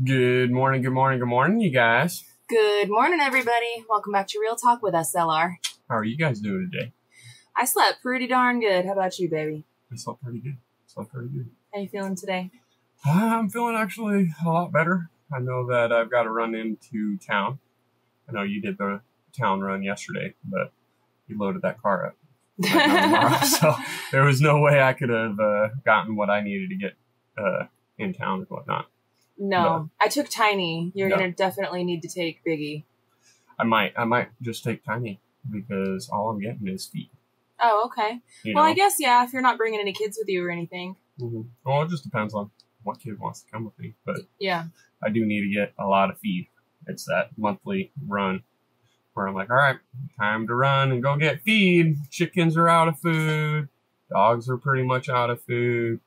Good morning, you guys. Good morning, everybody. Welcome back to Real Talk with SLR. How are you guys doing today? I slept pretty darn good. How about you, baby? I slept pretty good. How you feeling today? I'm feeling actually a lot better. I know that I've got to run into town. I know you did the town run yesterday, but you loaded that car up right now tomorrow, so there was no way I could have gotten what I needed to get in town and whatnot. No, I took Tiny. You're going to definitely need to take Biggie. I might just take Tiny because all I'm getting is feet. Oh, okay. Well, I guess, yeah, if you're not bringing any kids with you or anything. Mm-hmm. Well, it just depends on what kid wants to come with me. But yeah, I do need to get a lot of feed. It's that monthly run where I'm like, all right, time to run and go get feed. Chickens are out of food. Dogs are pretty much out of food.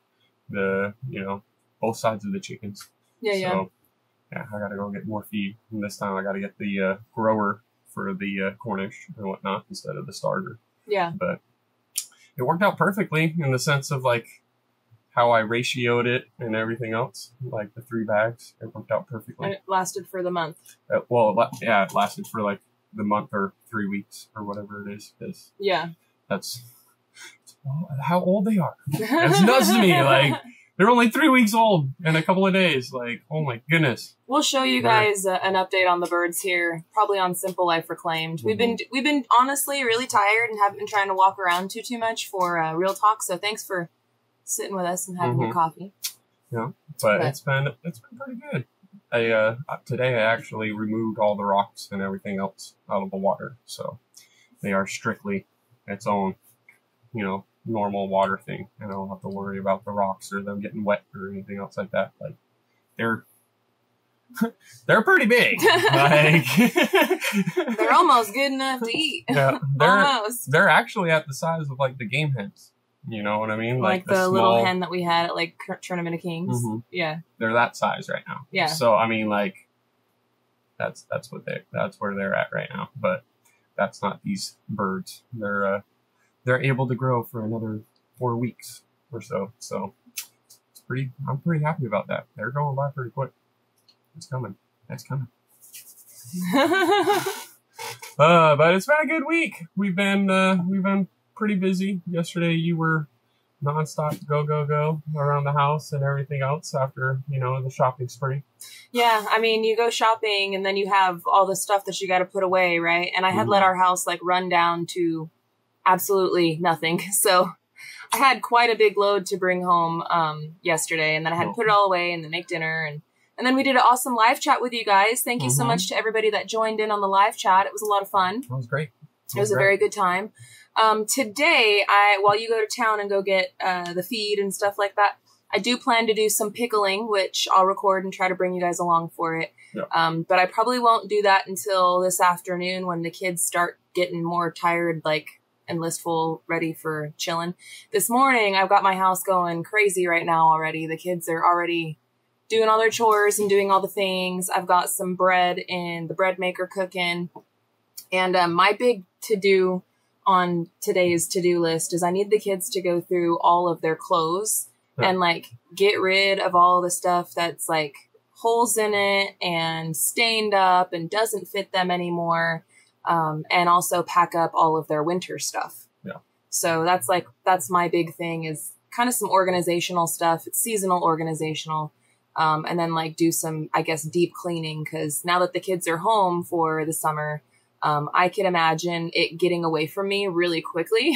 Both sides of the chickens. So, yeah, I got to go get more feed. And this time I got to get the grower for the Cornish and whatnot instead of the starter. Yeah. But it worked out perfectly in the sense of, like, how I ratioed it and everything else. Like, the 3 bags, it worked out perfectly. And it lasted for the month. It lasted for, like, the month or 3 weeks or whatever it is. Yeah. That's how old they are. That's nuts to me. Like, they're only 3 weeks old in a couple of days. Like, oh my goodness. We'll show you guys an update on the birds here, probably on Simple Life Reclaimed. Mm-hmm. We've been honestly really tired and haven't been trying to walk around too much for Real Talk. So thanks for sitting with us and having your coffee. Yeah, but it's been pretty good. Today I actually removed all the rocks and everything else out of the water, so they are strictly its own, normal water thing, and I don't have to worry about the rocks or them getting wet or anything else like that. Like, they're pretty big. Like, they're almost good enough to eat. Yeah, almost. They're actually at the size of like the game hens. You know what I mean? Like the small little hen that we had at like Tournament of Kings. Mm-hmm. Yeah, they're that size right now. Yeah. So I mean, like, that's where they're at right now. But that's not these birds. They're able to grow for another 4 weeks or so. So I'm pretty happy about that. They're going by pretty quick. It's coming. But it's been a good week. We've been pretty busy. Yesterday you were nonstop go around the house and everything else after, the shopping spree. Yeah, I mean, you go shopping and then you have all the stuff that you got to put away, right? And I had let our house like run down to absolutely nothing. So I had quite a big load to bring home yesterday, and then I had to put it all away and then make dinner. And then we did an awesome live chat with you guys. Thank you so much to everybody that joined in on the live chat. It was a lot of fun. That was great. It was a very good time. Today, while you go to town and go get the feed and stuff like that, I do plan to do some pickling, which I'll record and try to bring you guys along for it. Yeah. But I probably won't do that until this afternoon when the kids start getting more tired, and listful, ready for chilling. This morning, I've got my house going crazy right now already. The kids are already doing all their chores and doing all the things. I've got some bread in the bread maker cooking. And my big to-do on today's to-do list is I need the kids to go through all of their clothes and get rid of all the stuff that's holes in it and stained up and doesn't fit them anymore. And also pack up all of their winter stuff. Yeah. So that's my big thing is kind of some organizational stuff. It's seasonal organizational. And then do some, I guess, deep cleaning. 'Cause now that the kids are home for the summer, I can imagine it getting away from me really quickly.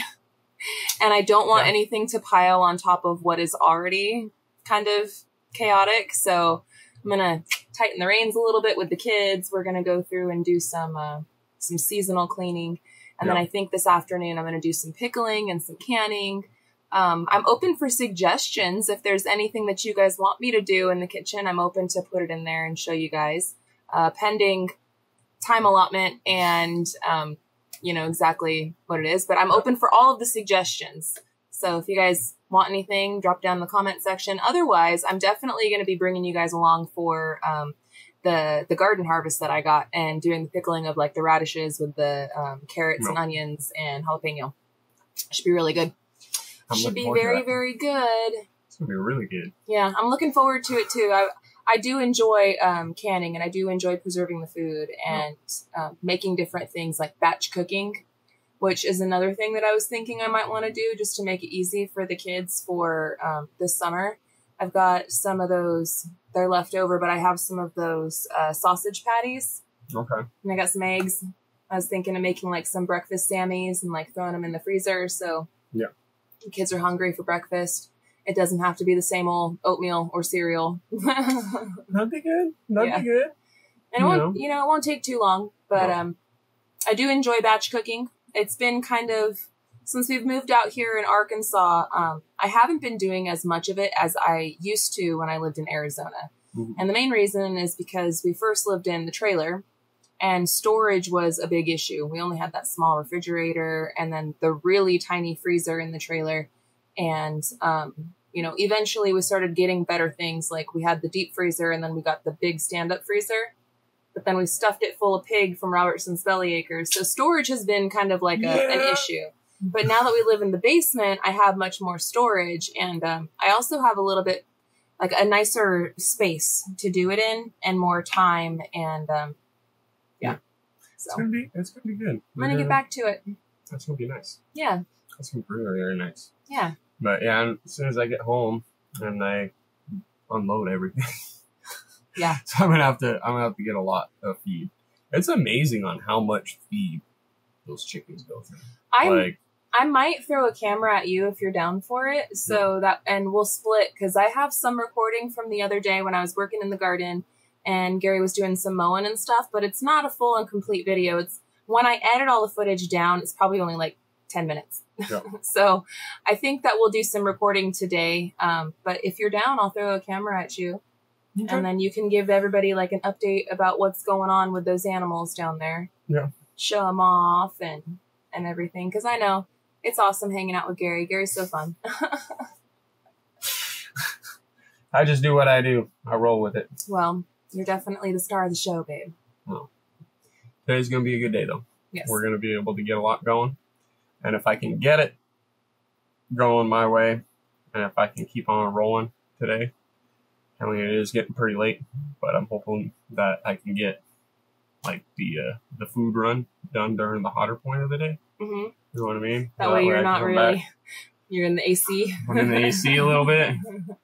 And I don't want anything to pile on top of what is already kind of chaotic. So I'm going to tighten the reins a little bit with the kids. We're going to go through and do some seasonal cleaning. And then I think this afternoon I'm going to do some pickling and some canning. I'm open for suggestions. If there's anything that you guys want me to do in the kitchen, I'm open to put it in there and show you guys, pending time allotment and, exactly what it is, but I'm open for all of the suggestions. So if you guys want anything, drop down in the comment section. Otherwise, I'm definitely going to be bringing you guys along for, the garden harvest that I got and doing the pickling of the radishes with the carrots and onions and jalapeno. Should be really good. Should be very, very good. It's going to be really good. Yeah, I'm looking forward to it too. I do enjoy canning, and I do enjoy preserving the food and making different things like batch cooking, which is another thing that I was thinking I might want to do just to make it easy for the kids for this summer. I've got some of those, they're left over, but I have some of those sausage patties. Okay. And I got some eggs. I was thinking of making like some breakfast Sammies and like throwing them in the freezer. So yeah, the kids are hungry for breakfast. It doesn't have to be the same old oatmeal or cereal. That'd be good. That'd be good. And it won't take too long, but I do enjoy batch cooking. It's been kind of, since we've moved out here in Arkansas, I haven't been doing as much of it as I used to when I lived in Arizona. Mm-hmm. And the main reason is because we first lived in the trailer and storage was a big issue. We only had that small refrigerator and then the really tiny freezer in the trailer. And, eventually we started getting better things. Like we had the deep freezer and then we got the big stand-up freezer. But then we stuffed it full of pig from Robertson's Belly Acres. So storage has been kind of like an issue. But now that we live in the basement, I have much more storage. And I also have a little bit like a nicer space to do it in and more time. And so it's gonna be good. I'm going to get back to it. That's going to be nice. Yeah. That's going to be really, really nice. Yeah. But yeah, as soon as I get home and I unload everything. Yeah. So I'm gonna have to get a lot of feed. It's amazing on how much feed those chickens go through. I might throw a camera at you if you're down for it. So and we'll split, because I have some recording from the other day when I was working in the garden and Gary was doing some mowing and stuff, but it's not a full and complete video. It's when I edit all the footage down, it's probably only like 10 minutes. Yep. So I think that we'll do some recording today. But if you're down, I'll throw a camera at you. Okay. And then you can give everybody like an update about what's going on with those animals down there. Yeah. Show them off and everything. Because I know it's awesome hanging out with Gary. Gary's so fun. I just do what I do. I roll with it. Well, you're definitely the star of the show, babe. Well, today's going to be a good day, though. Yes. We're going to be able to get a lot going. And if I can get it going my way, and if I can keep on rolling today, I mean, it is getting pretty late, but I'm hoping that I can get like the food run done during the hotter point of the day. Mm-hmm. You know what I mean? That way you're not really, you're in the AC. I'm in the AC a little bit the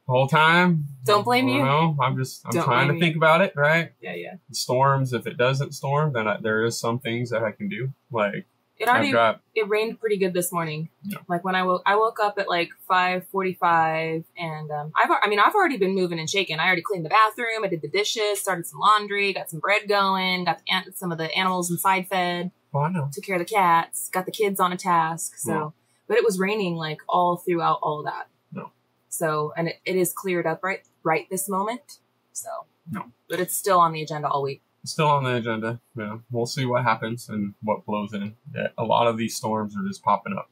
whole time. Don't blame you. No, I'm trying to think about it, right? Yeah. The storms, if it doesn't storm, then there is some things that I can do. Like it rained pretty good this morning. Yeah. Like when I woke up at like 5:45, and I've already been moving and shaking. I already cleaned the bathroom. I did the dishes, started some laundry, got some bread going, got some of the animals inside fed. Oh, I know. Took care of the cats, got the kids on a task. So, yeah. But it was raining like all throughout all of that. No. So, and it is cleared up right this moment. So, no. But it's still on the agenda all week. Still on the agenda. Yeah, we'll see what happens and what blows in. Yeah, a lot of these storms are just popping up.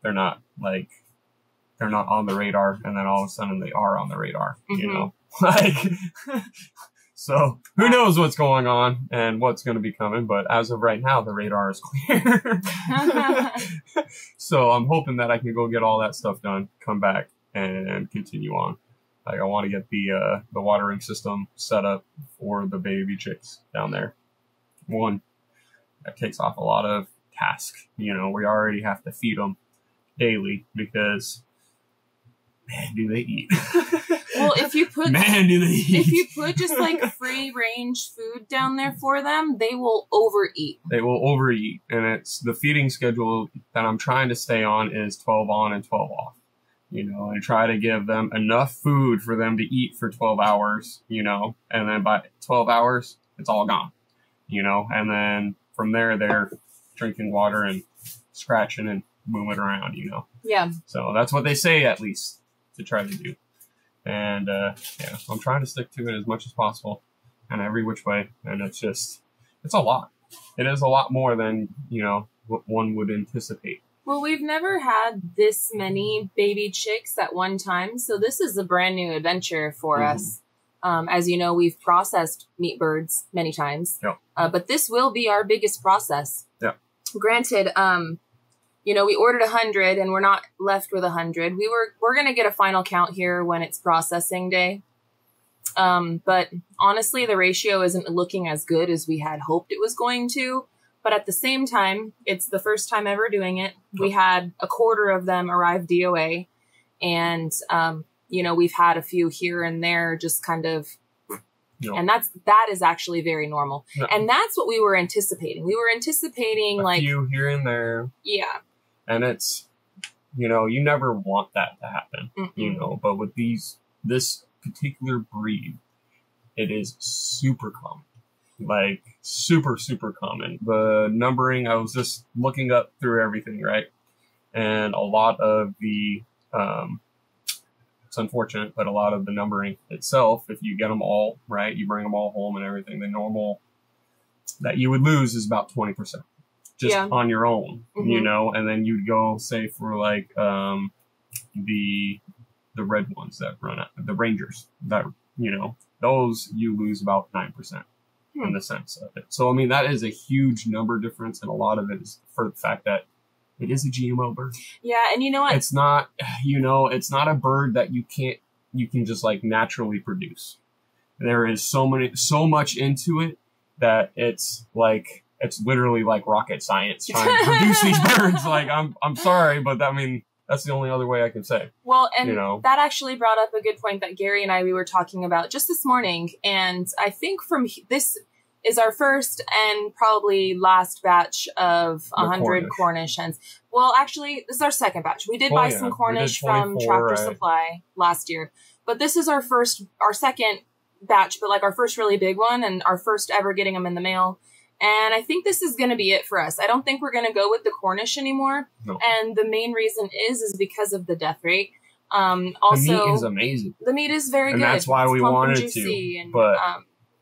They're not on the radar, and then all of a sudden they are on the radar. Mm-hmm. You know, like so. Who knows what's going on and what's going to be coming? But as of right now, the radar is clear. So I'm hoping that I can go get all that stuff done, come back, and continue on. Like I want to get the watering system set up for the baby chicks down there. One, that takes off a lot of task. You know, we already have to feed them daily because, man, do they eat. Well, if you put just like free range food down there for them, they will overeat. They will overeat, and it's the feeding schedule that I'm trying to stay on is 12 on and 12 off. You know, and try to give them enough food for them to eat for 12 hours, you know, and then by 12 hours, it's all gone, you know, and then from there, they're drinking water and scratching and moving around, you know. Yeah. So that's what they say, at least, to try to do. And, yeah, I'm trying to stick to it as much as possible and every which way. And it's a lot. It is a lot more than, you know, what one would anticipate. Well, we've never had this many baby chicks at one time, so this is a brand new adventure for us. As you know, we've processed meat birds many times, but this will be our biggest process. Yeah. Granted, you know, we ordered 100 and we're not left with 100. We're going to get a final count here when it's processing day. But honestly, the ratio isn't looking as good as we had hoped it was going to. But at the same time, it's the first time ever doing it. We had a quarter of them arrive DOA. And, you know, we've had a few here and there just kind of, and that is actually very normal. No. And that's what we were anticipating. We were anticipating a few here and there. Yeah. And it's, you know, you never want that to happen, you know, but with this particular breed, it is super common. Like super, super common. The numbering, I was just looking up through everything, right? And a lot of the, it's unfortunate, but a lot of the numbering itself, if you get them all right, you bring them all home and everything, the normal that you would lose is about 20% just on your own, you know, and then you'd go say for like, the red ones that run out, the Rangers that, you know, those you lose about 9% in the sense of it. So, I mean, that is a huge number difference. And a lot of it is for the fact that it is a GMO bird. Yeah, and you know what? It's not, you know, it's not a bird that you can just like naturally produce. There is so much into it that it's literally like rocket science trying to produce these birds. Like, I'm sorry, but I mean, that's the only other way I can say. Well, and you know, that actually brought up a good point that Gary and we were talking about just this morning. And I think this is our first and probably last batch of 100 Cornish hens. Well, actually, this is our second batch. We did buy some Cornish from Tractor Supply last year, but this is our second batch, but like our first really big one and our first ever getting them in the mail. And I think this is going to be it for us. I don't think we're going to go with the Cornish anymore. No. And the main reason is because of the death rate. Also, the meat is amazing. The meat is very good. And that's why we wanted to. And, but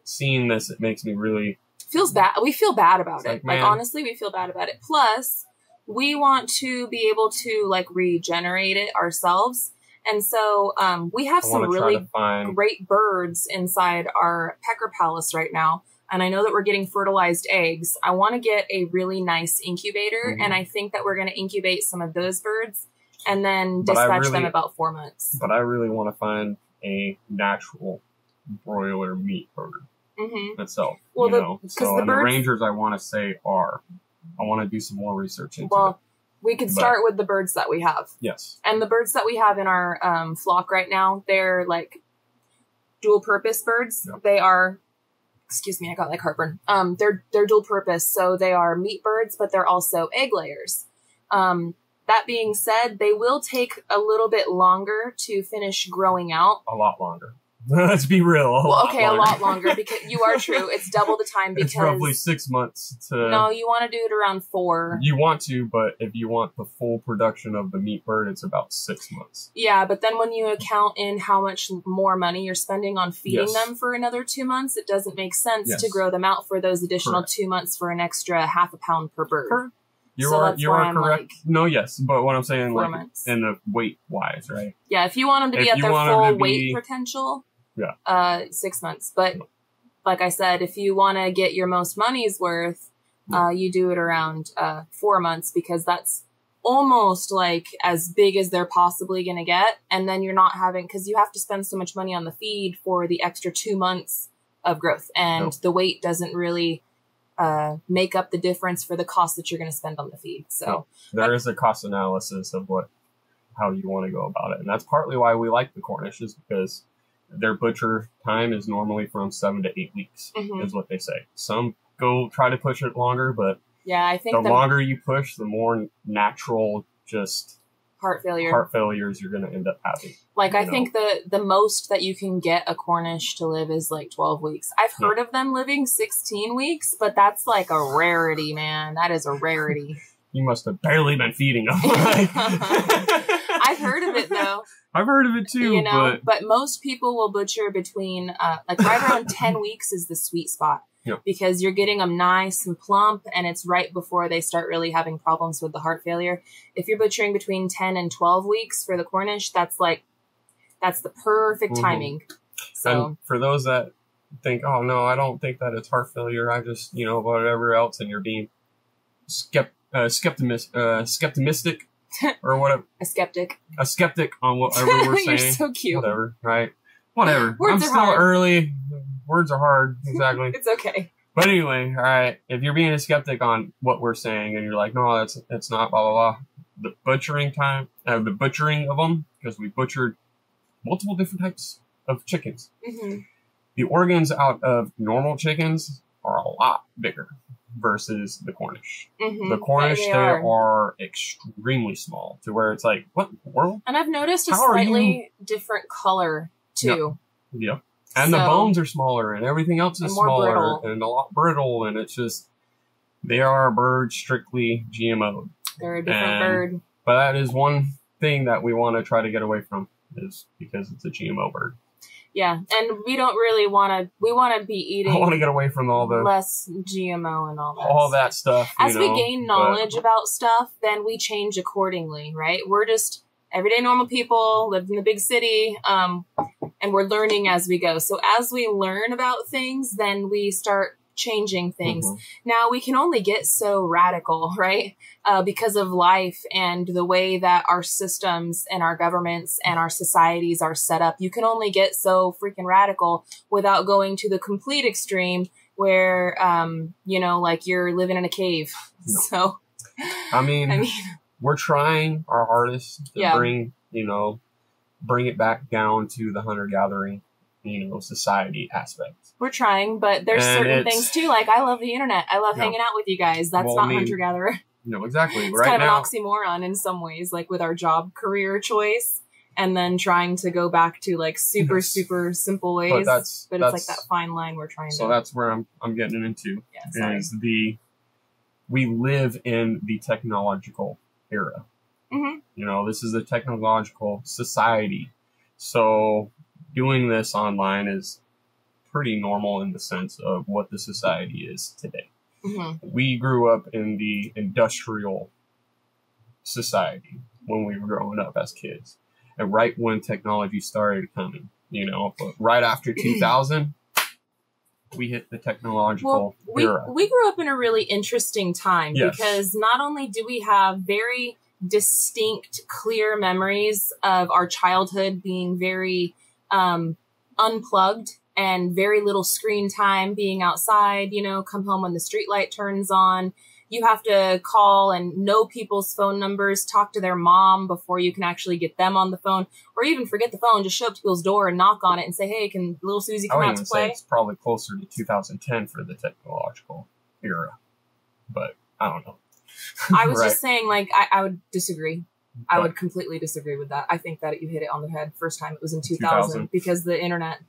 seeing this, it makes me really... feels bad. We feel bad about it. Like, honestly, we feel bad about it. Plus, we want to be able to, like, regenerate it ourselves. And so we have some really great birds inside our pecker palace right now. And I know that we're getting fertilized eggs. I want to get a really nice incubator. And I think that we're going to incubate some of those birds and then dispatch them about 4 months. But I really want to find a natural broiler meat bird itself. Well, so the Rangers, I want to say I want to do some more research into it. We could start with the birds that we have. Yes. And the birds that we have in our flock right now, they're like dual purpose birds. Yep. They are... Excuse me, I got like heartburn. They're dual purpose, so they are meat birds, but they're also egg layers. That being said, they will take a little bit longer to finish growing out. A lot longer. Let's be real. A lot longer because you are true. It's double the time because it's roughly 6 months to. No, you want to do it around 4. You want to, but if you want the full production of the meat bird, it's about 6 months. Yeah, but then when you account in how much more money you're spending on feeding them for another 2 months, it doesn't make sense to grow them out for those additional 2 months for an extra half a pound per bird. Correct. You are correct. Like, no, yes, but what I'm saying, like months. In the weight wise, right? Yeah, if you want them to be at their full weight potential. Yeah. 6 months. But like I said, if you want to get your most money's worth, you do it around 4 months because that's almost like as big as they're possibly going to get. And then you're not having, because you have to spend so much money on the feed for the extra 2 months of growth. And the weight doesn't really make up the difference for the cost that you're going to spend on the feed. So there is a cost analysis of how you want to go about it. And that's partly why we like the Cornish is because their butcher time is normally from 7 to 8 weeks, is what they say. Some go try to push it longer, but I think the longer you push, the more natural just heart failures you're going to end up having. Like, I think the most that you can get a Cornish to live is like 12 weeks. I've heard of them living 16 weeks, but that's like a rarity, man. That is a rarity. You must have barely been feeding them. I've heard of it, though. I've heard of it too, but most people will butcher between, like right around 10 weeks is the sweet spot because you're getting them nice and plump and it's right before they start really having problems with the heart failure. If you're butchering between 10 and 12 weeks for the Cornish, that's the perfect timing. So and for those that think, oh no, I don't think that it's heart failure. I just, whatever else. And you're being skeptimistic. Or whatever. A skeptic on whatever we're saying. You're so cute. Whatever, right? Whatever. I'm still hard. Early. Words are hard. Exactly. It's okay. But anyway, all right. If you're being a skeptic on what we're saying and you're like, no, that's not blah, blah, blah. The butchering of them, because we butchered multiple different types of chickens. Mm-hmm. The organs out of normal chickens are a lot bigger versus the Cornish. Mm-hmm. The Cornish, they are extremely small to where it's like, what in the world? And I've noticed a slightly different color too. Yep. And the bones are smaller and everything else is smaller and a lot brittle. And it's just, they are a bird strictly GMO. They're a different bird. But that is one thing that we want to try to get away from, is because it's a GMO bird. Yeah, and we don't really want to. We want to be eating. I want to get away from all the less GMO and all that stuff. As we gain knowledge about stuff, then we change accordingly, right? We're just everyday normal people, lived in the big city, and we're learning as we go. So as we learn about things, then we start changing things. Mm-hmm. Now we can only get so radical, right? Because of life and the way that our systems and our governments and our societies are set up. You can only get so freaking radical without going to the complete extreme where, like you're living in a cave. No. So, I mean, we're trying our hardest to bring it back down to the hunter-gathering, society aspect. We're trying, but there's certain things too. Like, I love the internet. I love hanging out with you guys. That's not hunter-gatherer. No, exactly. It's kind of an oxymoron in some ways, like with our job career choice, and then trying to go back to like super simple ways. But it's like that fine line we're trying to. So that's where I'm getting into. Is we live in the technological era. Mm-hmm. This is a technological society. So doing this online is pretty normal in the sense of what the society is today. Mm-hmm. We grew up in the industrial society when we were growing up as kids. And right when technology started coming, but right after 2000, we hit the technological era. We grew up in a really interesting time because not only do we have very distinct, clear memories of our childhood being very unplugged and very little screen time, being outside, come home when the street light turns on. You have to call and know people's phone numbers, talk to their mom before you can actually get them on the phone, or even forget the phone, just show up to people's door and knock on it and say, hey, can little Susie come out to play? I would even say it's probably closer to 2010 for the technological era, but I don't know. I was just saying, like, I would disagree. I would completely disagree with that. I think that you hit it on the head first time. It was in 2000 because the internet.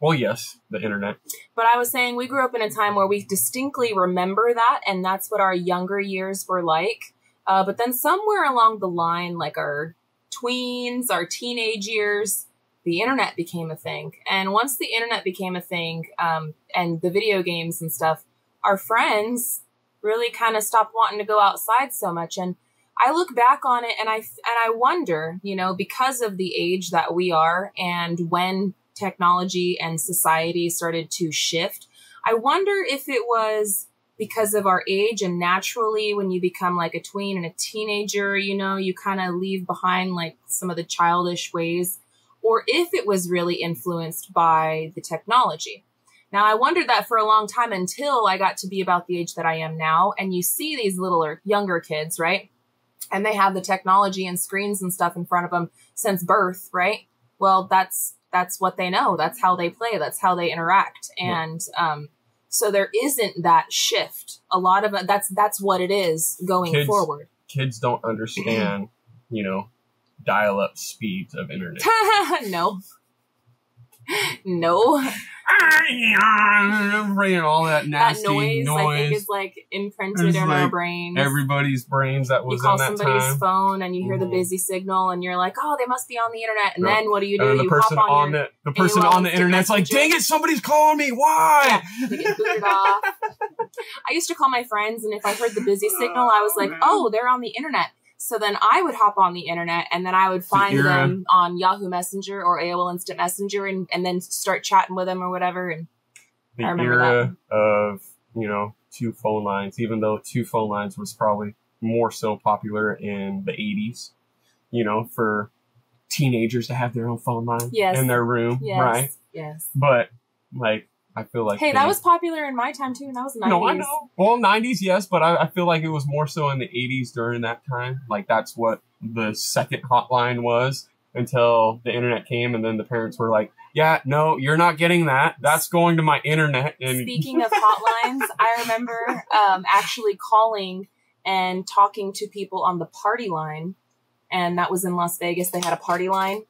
Well, yes, the internet. But I was saying we grew up in a time where we distinctly remember that, and that's what our younger years were like. But then somewhere along the line, like our tweens, our teenage years, the internet became a thing. And once the internet became a thing, and the video games and stuff, our friends really kind of stopped wanting to go outside so much. And I look back on it and I wonder, because of the age that we are and when technology and society started to shift, I wonder if it was because of our age and naturally when you become like a tween and a teenager, you kind of leave behind like some of the childish ways, or if it was really influenced by the technology. Now, I wondered that for a long time until I got to be about the age that I am now. And you see these little or younger kids, right? And they have the technology and screens and stuff in front of them since birth, right? Well, that's what they know. That's how they play. That's how they interact. And so there isn't that shift. A lot of it, that's what it is going forward. Kids don't understand, dial-up speeds of internet. No. Bringing all that nasty noise. I think is like imprinted in our brains. Everybody's brains that was on that time. You call somebody's phone and you hear the busy signal and you're like, oh, they must be on the internet. And then what do? And the person on the internet's like, dang it, somebody's calling me. Why? Yeah, they get booted off. I used to call my friends, and if I heard the busy signal, I was like, oh, they're on the internet. So then I would hop on the internet and then I would find them on Yahoo Messenger or AOL Instant Messenger and then start chatting with them or whatever. And the era of, two phone lines, even though two phone lines was probably more so popular in the 80s, for teenagers to have their own phone line Yes. in their room, Yes. right? Yes. But like, I feel like hey, that was popular in my time too, and that was 90s. No, I know. Well, 90s, yes, but I feel like it was more so in the 80s during that time. Like, that's what the second hotline was until the internet came, and then the parents were like, yeah, no, you're not getting that. That's going to my internet. And Speaking of hotlines, I remember actually calling and talking to people on the party line, and that was in Las Vegas. They had a party line.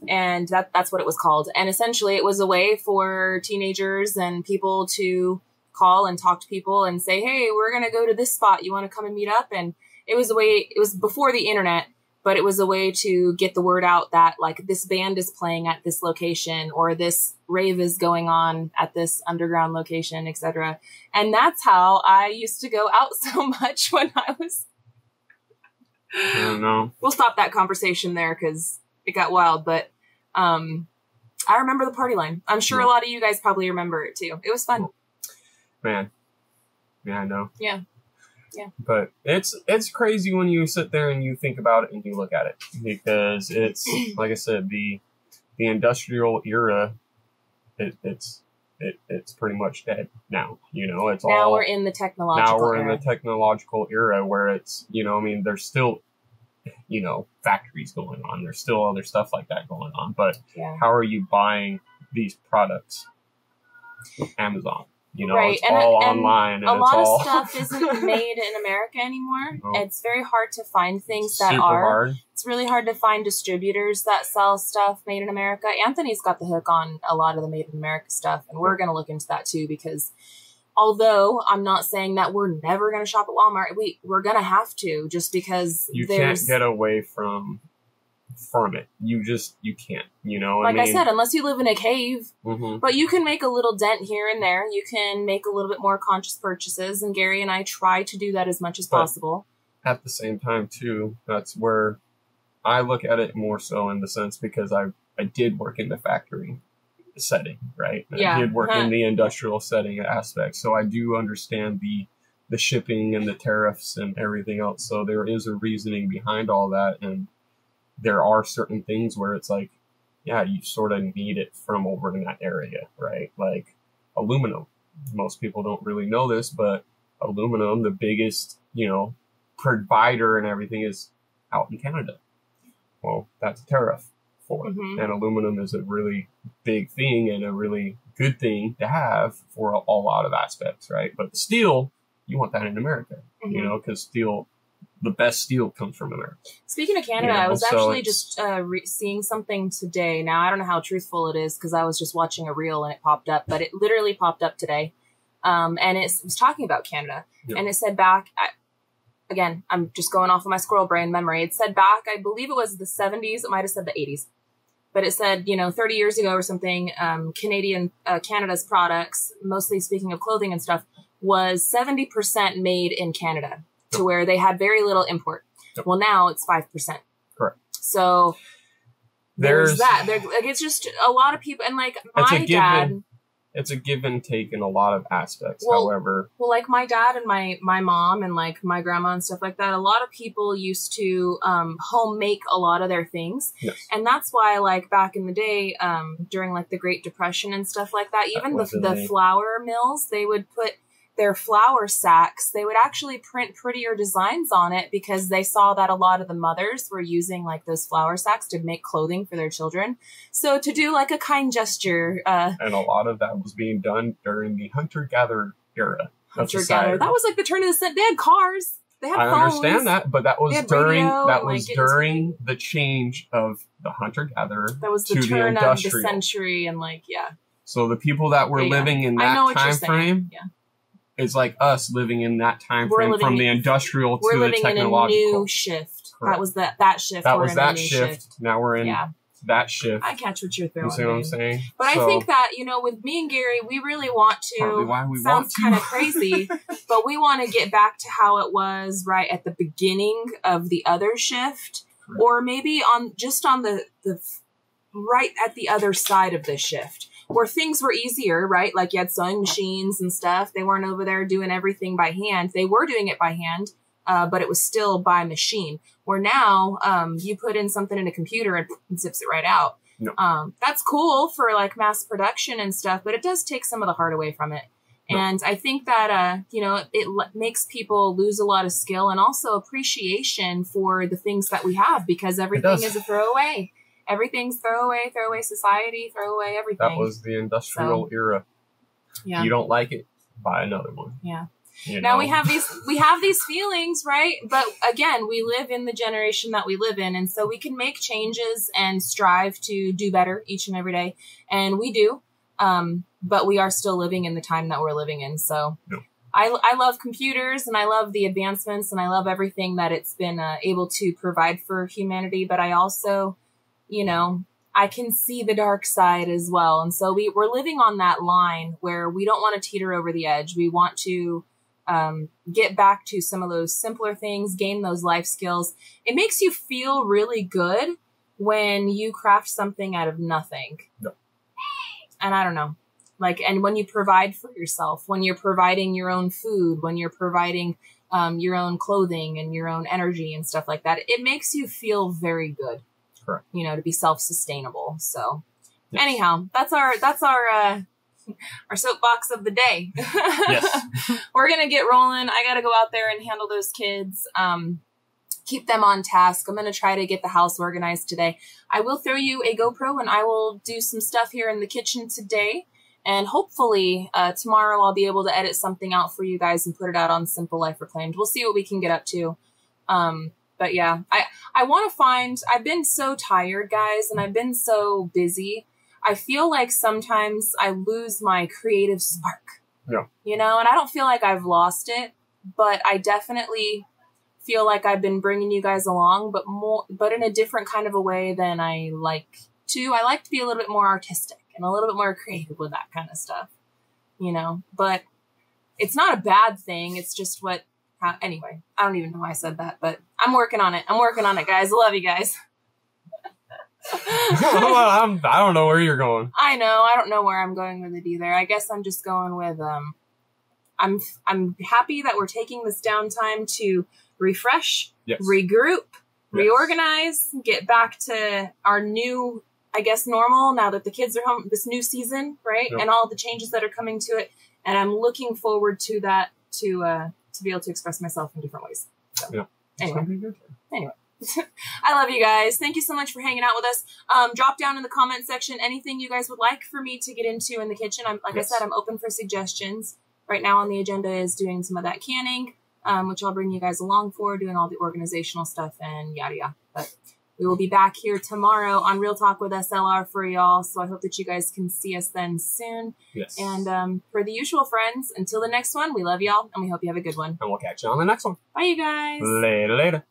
And that's what it was called. And essentially it was a way for teenagers and people to call and talk to people and say, hey, we're going to go to this spot. You want to come and meet up? And it was before the internet, but it was a way to get the word out that like this band is playing at this location or this rave is going on at this underground location, etc. And that's how I used to go out so much when I was. I don't know. We'll stop that conversation there because it got wild, but I remember the party line. I'm sure a lot of you guys probably remember it too. It was fun. Man. Yeah, I know. Yeah. But it's crazy when you sit there and you think about it and you look at it, because it's like I said, the industrial era, it's pretty much dead now. You know, it's now all we're in the technological era. in the technological era where it's, you know, I mean, there's still, you know, factories going on. There's still other stuff like that going on. But how are you buying these products? Amazon. You know, right. it's all online. And a lot of stuff isn't made in America anymore. No. It's very hard to find things that super are. hard. It's really hard to find distributors that sell stuff made in America. Anthony's got the hook on a lot of the made in America stuff, and we're going to look into that too, because although I'm not saying that we're never going to shop at Walmart, we're going to have to, just because you can't get away from it. You can't, you know. Like I said, unless you live in a cave, mm-hmm. but you can make a little dent here and there. You can make a little bit more conscious purchases, and Gary and I try to do that as much as possible. At the same time, too, that's where I look at it more so in the sense, because I did work in the factory setting, right? Yeah. I did work in the industrial setting aspect, so I do understand the shipping and the tariffs and everything else. So there is a reasoning behind all that, and there are certain things where it's like, yeah, you sort of need it from over in that area, right? Like aluminum. Most people don't really know this, but aluminum, the biggest, you know, provider and everything is out in Canada. Well, that's a tariff for it. Mm-hmm. And aluminum is a really big thing and a really good thing to have for a lot of aspects, right? But steel, you want that in America, mm-hmm. you know, because steel, the best steel comes from America. Speaking of Canada, You know, I was so actually just seeing something today. Now, I don't know how truthful it is because I was just watching a reel and it popped up, but it literally popped up today. And it was talking about Canada. Yep. And it said back, again, I'm just going off of my squirrel brain memory. It said back, I believe it was the 70s. It might have said the 80s. But it said, you know, 30 years ago or something, Canada's products, mostly speaking of clothing and stuff, was 70% made in Canada. To where they had very little import. Yep. Well, now it's 5%. Correct. So there's that. It's just a lot of people, and like my dad. It's a give and take in a lot of aspects. However, like my dad and my mom and like my grandma and stuff like that. A lot of people used to home make a lot of their things, yes. And that's why, like back in the day, during like the Great Depression and stuff like that, even the flour mills, they would put their flour sacks, they would actually print prettier designs on it because they saw that a lot of the mothers were using like those flour sacks to make clothing for their children. So to do like a kind gesture. And a lot of that was being done during the hunter-gatherer era. Hunter-gatherer. That was like the turn of the century. They had cars. They had phones. I understand that, but that was during the change of the hunter-gatherer. That was the turn of the century and like, yeah. So the people that were living in that time frame. Yeah. It's like us living in that time frame from the industrial to the technological. We're living in a new shift. Correct. That was that shift. That was that shift. Now we're in that shift. I catch what you're throwing. You see what I'm saying? But I think that, you know, with me and Gary, we really want to, sounds kind of crazy, but we want to get back to how it was right at the beginning of the other shift, correct. Or maybe on the right at the other side of the shift. Where things were easier, right? Like you had sewing machines and stuff. They weren't over there doing everything by hand. They were doing it by hand, but it was still by machine. Where now, you put in something in a computer and it zips it right out. No. That's cool for like mass production and stuff, but it does take some of the heart away from it. No. And I think that, you know, it makes people lose a lot of skill and also appreciation for the things that we have, because everything is a throwaway. Everything's throwaway society, throwaway everything. That was the industrial era. Yeah. You don't like it, buy another one. Yeah. You now know? we have these feelings, right? But again, we live in the generation that we live in, and so we can make changes and strive to do better each and every day, and we do. But we are still living in the time that we're living in. So no. I love computers, and I love the advancements, and I love everything that it's been able to provide for humanity. But I also, you know, I can see the dark side as well. And so we're living on that line where we don't want to teeter over the edge. We want to get back to some of those simpler things, gain those life skills. It makes you feel really good when you craft something out of nothing. No. And I don't know, like, and when you provide for yourself, when you're providing your own food, when you're providing your own clothing and your own energy and stuff like that, it makes you feel very good. Correct. You know, to be self-sustainable. So yes. Anyhow, that's our soapbox of the day. Yes. We're going to get rolling. I got to go out there and handle those kids. Keep them on task. I'm going to try to get the house organized today. I will throw you a GoPro and I will do some stuff here in the kitchen today. And hopefully tomorrow I'll be able to edit something out for you guys and put it out on Simple Life Reclaimed. We'll see what we can get up to. But yeah, I want to find, I've been so tired, guys, and I've been so busy. I feel like sometimes I lose my creative spark. Yeah. You know, and I don't feel like I've lost it, but I definitely feel like I've been bringing you guys along, but in a different kind of a way than I like to. I like to be a little bit more artistic and a little bit more creative with that kind of stuff, you know, but it's not a bad thing. It's just anyway, I don't even know why I said that, but I'm working on it. Guys. I love you guys. Well, I don't know where you're going. I know. I don't know where I'm going with it either. I guess I'm just going with, I'm happy that we're taking this downtime to refresh, yes. regroup, yes. reorganize, get back to our new, I guess, normal now that the kids are home, this new season, right? Yep. And all the changes that are coming to it. And I'm looking forward to that, to be able to express myself in different ways. So, yeah. Anyway. I love you guys. Thank you so much for hanging out with us. Drop down in the comment section anything you guys would like for me to get into in the kitchen. Like yes. I said, I'm open for suggestions. Right now on the agenda is doing some of that canning, which I'll bring you guys along for, doing all the organizational stuff and yada yada. But we will be back here tomorrow on Real Talk with SLR for y'all. So I hope that you guys can see us then soon. Yes. And for the usual friends, until the next one, we love y'all and we hope you have a good one. And we'll catch you on the next one. Bye, you guys. Later.